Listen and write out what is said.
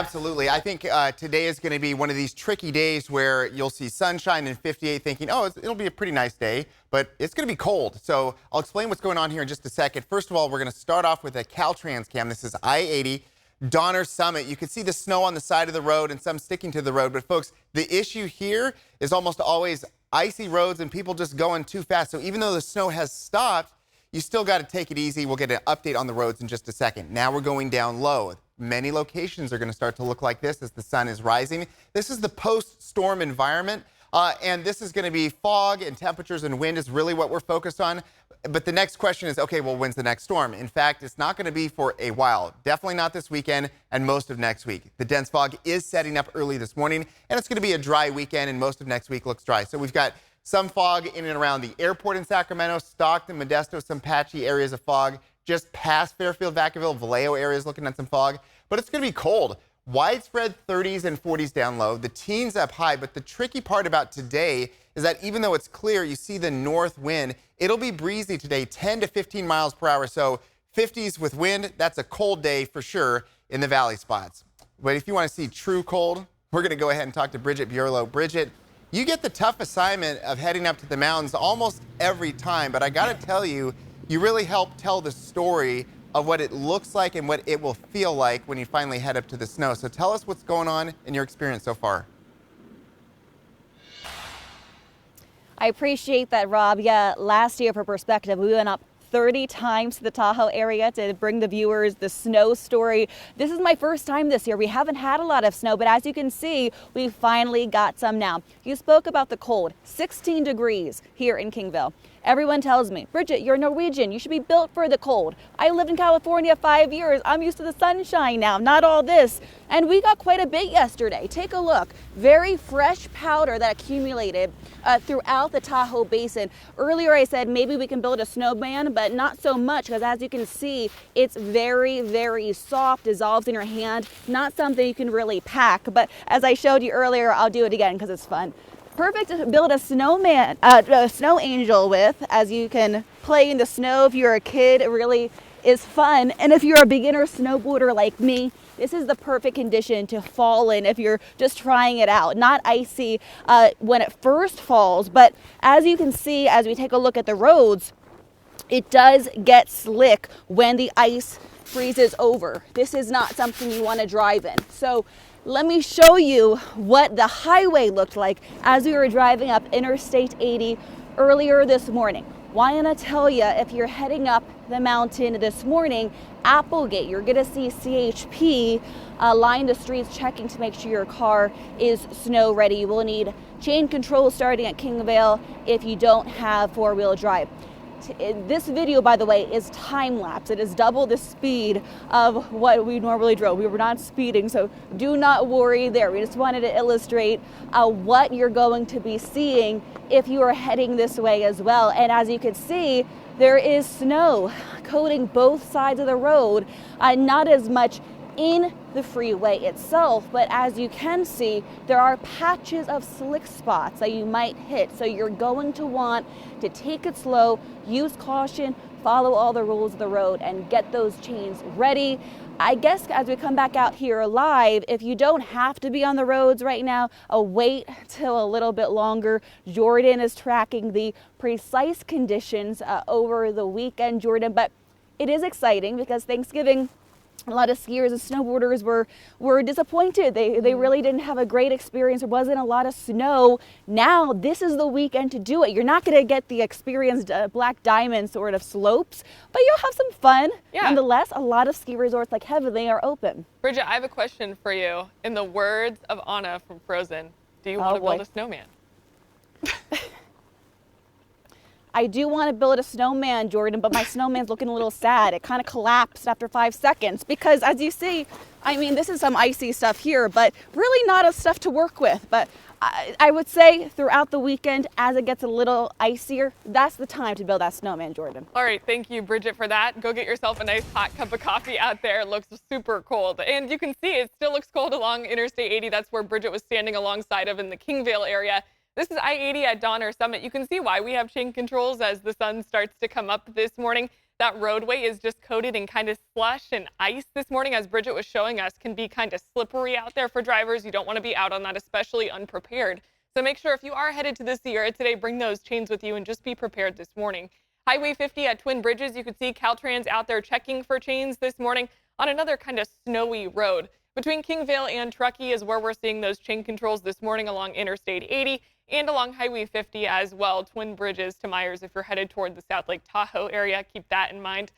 Absolutely. I think today is going to be one of these tricky days where you'll see sunshine and 58 thinking, oh, it'll be a pretty nice day, but it's going to be cold. So I'll explain what's going on here in just a second. First of all, we're going to start off with a Caltrans cam. This is I-80 Donner Summit. You can see the snow on the side of the road and some sticking to the road. But folks, the issue here is almost always icy roads and people just going too fast. So even though the snow has stopped, you still got to take it easy. We'll get an update on the roads in just a second. Now we're going down low. Many locations are going to start to look like this as the sun is rising. This is the post-storm environment, and this is going to be fog and temperatures and wind is really what we're focused on. But the next question is, okay, well, when's the next storm? In fact, it's not going to be for a while. Definitely not this weekend and most of next week. The dense fog is setting up early this morning, and it's going to be a dry weekend, and most of next week looks dry. So we've got some fog in and around the airport in Sacramento, Stockton, Modesto, some patchy areas of fog. Just past Fairfield, Vacaville, Vallejo areas looking at some fog. But it's going to be cold. Widespread 30s and 40s down low. The teens up high. But the tricky part about today is that even though it's clear, you see the north wind. It'll be breezy today, 10 to 15 miles per hour. So 50s with wind. That's a cold day for sure in the valley spots. But if you want to see true cold, we're going to go ahead and talk to Bridget Bureau. Bridget, you get the tough assignment of heading up to the mountains almost every time. But I got to tell you, you really help tell the story of what it looks like and what it will feel like when you finally head up to the snow. So tell us what's going on in your experience so far. I appreciate that, Rob. Yeah, last year, for perspective, we went up 30 times to the Tahoe area to bring the viewers the snow story. This is my first time this year. We haven't had a lot of snow, but as you can see, we finally got some now. You spoke about the cold, 16 degrees here in Kingville. Everyone tells me, Bridget, you're Norwegian. You should be built for the cold. I lived in California 5 years. I'm used to the sunshine now, not all this. And we got quite a bit yesterday. Take a look. Very fresh powder that accumulated throughout the Tahoe Basin. Earlier I said maybe we can build a snowman, but not so much because as you can see, it's very, very soft, dissolves in your hand. Not something you can really pack. But as I showed you earlier, I'll do it again because it's fun. Perfect to build a snowman, a snow angel with, as you can play in the snow if you're a kid. It really is fun. And if you're a beginner snowboarder like me, this is the perfect condition to fall in if you're just trying it out. Not icy when it first falls, but as you can see, as we take a look at the roads, it does get slick when the ice freezes over. This is not something you want to drive in. So let me show you what the highway looked like as we were driving up Interstate 80 earlier this morning. Want to tell you, if you're heading up the mountain this morning, Applegate, you're going to see CHP line the streets checking to make sure your car is snow ready. You will need chain control starting at Kingville if you don't have four-wheel drive. This video, by the way, is time-lapse. It is double the speed of what we normally drove. We were not speeding, so do not worry there. We just wanted to illustrate what you're going to be seeing if you are heading this way as well. And as you can see, there is snow coating both sides of the road, not as much in the freeway itself, but as you can see, there are patches of slick spots that you might hit. So you're going to want to take it slow, use caution, follow all the rules of the road, and get those chains ready. I guess as we come back out here live, if you don't have to be on the roads right now, wait till a little bit longer. Jordan is tracking the precise conditions over the weekend, Jordan, but it is exciting because Thanksgiving, a lot of skiers and snowboarders were disappointed. They really didn't have a great experience. There wasn't a lot of snow. Now, this is the weekend to do it. You're not going to get the experienced Black Diamond sort of slopes, but you'll have some fun. Yeah. Nonetheless, a lot of ski resorts like Heavenly are open. Bridget, I have a question for you. In the words of Anna from Frozen, do you want to build a snowman? I do want to build a snowman, Jordan, but my snowman's looking a little sad. It kind of collapsed after 5 seconds because, as you see, I mean, this is some icy stuff here, but really not a stuff to work with. But I would say throughout the weekend, as it gets a little icier, that's the time to build that snowman, Jordan. All right, thank you, Bridget, for that. Go get yourself a nice hot cup of coffee out there. It looks super cold. And you can see it still looks cold along Interstate 80. That's where Bridget was standing alongside of in the Kingville area. This is I-80 at Donner Summit. You can see why we have chain controls as the sun starts to come up this morning. That roadway is just coated in kind of slush and ice this morning, as Bridget was showing us, can be kind of slippery out there for drivers. You don't want to be out on that, especially unprepared. So make sure if you are headed to the Sierra today, bring those chains with you and just be prepared this morning. Highway 50 at Twin Bridges, you can see Caltrans out there checking for chains this morning on another kind of snowy road. Between Kingvale and Truckee is where we're seeing those chain controls this morning along Interstate 80 and along Highway 50 as well. Twin Bridges to Myers if you're headed toward the South Lake Tahoe area. Keep that in mind.